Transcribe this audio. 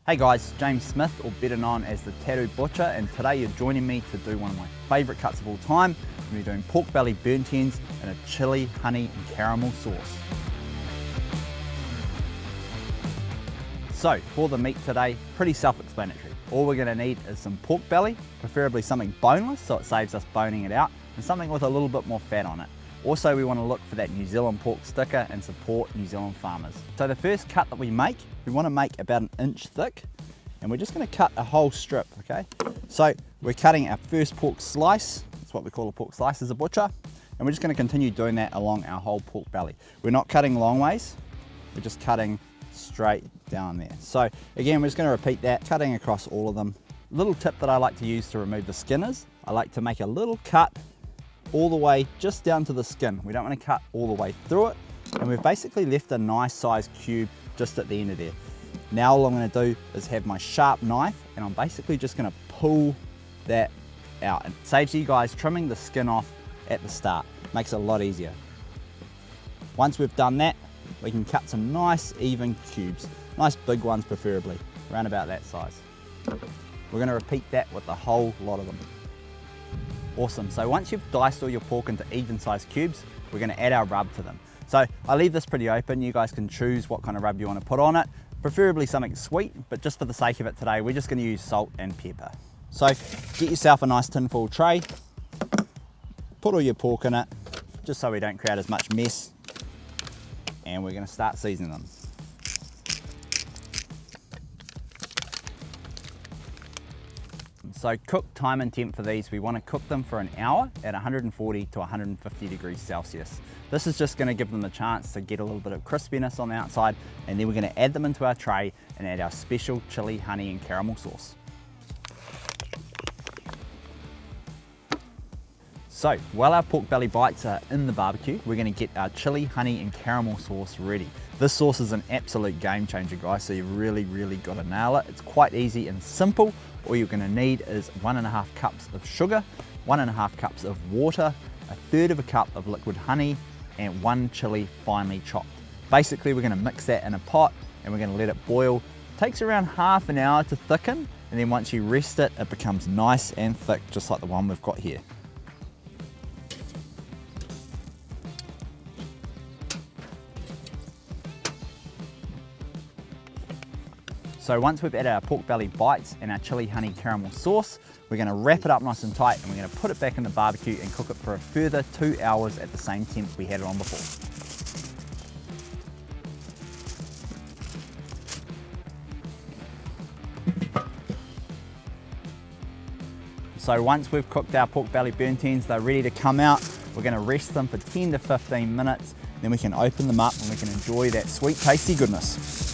Hey guys, James Smith, or better known as the Tattoo Butcher, and today you're joining me to do one of my favourite cuts of all time. We're doing pork belly burnt ends in a chili, honey and caramel sauce. So for the meat today, pretty self-explanatory. All we're going to need is some pork belly, preferably something boneless so it saves us boning it out, and something with a little bit more fat on it. Also, we want to look for that New Zealand pork sticker and support New Zealand farmers. So the first cut that we want to make about 1 inch thick, and we're just going to cut a whole strip, okay? So we're cutting our first pork slice. That's what we call a pork slice as a butcher. And we're just going to continue doing that along our whole pork belly. We're not cutting long ways, we're just cutting straight down there. So again, we're just going to repeat that, cutting across all of them. Little tip that I like to use to remove the skin is, I like to make a little cut all the way just down to the skin. We don't want to cut all the way through it, and we've basically left a nice sized cube just at the end of there. Now all I'm going to do is have my sharp knife, and I'm basically just going to pull that out. It saves you guys trimming the skin off at the start. Makes it a lot easier. Once we've done that, we can cut some nice even cubes, nice big ones preferably, around about that size. We're going to repeat that with a whole lot of them. Awesome, so once you've diced all your pork into even sized cubes, we're going to add our rub to them. So I leave this pretty open, you guys can choose what kind of rub you want to put on it, preferably something sweet, but just for the sake of it today, we're just going to use salt and pepper. So get yourself a nice tinfoil tray, put all your pork in it, just so we don't create as much mess, and we're going to start seasoning them. So cook time and temp for these, we want to cook them for an hour at 140 to 150 degrees Celsius. This is just going to give them the chance to get a little bit of crispiness on the outside, and then we're going to add them into our tray and add our special chili, honey and caramel sauce. So while our pork belly bites are in the barbecue, we're going to get our chili, honey and caramel sauce ready. This sauce is an absolute game changer, guys, so you've really got to nail it. It's quite easy and simple. All you're going to need is 1.5 cups of sugar, 1.5 cups of water, 1/3 cup of liquid honey, and 1 chili finely chopped. Basically, we're going to mix that in a pot and we're going to let it boil. It takes around half an hour to thicken, and then once you rest it, it becomes nice and thick, just like the one we've got here. So once we've added our pork belly bites and our chili, honey, caramel sauce, we're going to wrap it up nice and tight, and we're going to put it back in the barbecue and cook it for a further 2 hours at the same temp we had it on before. So once we've cooked our pork belly burnt ends, they're ready to come out. We're going to rest them for 10 to 15 minutes, then we can open them up and we can enjoy that sweet tasty goodness.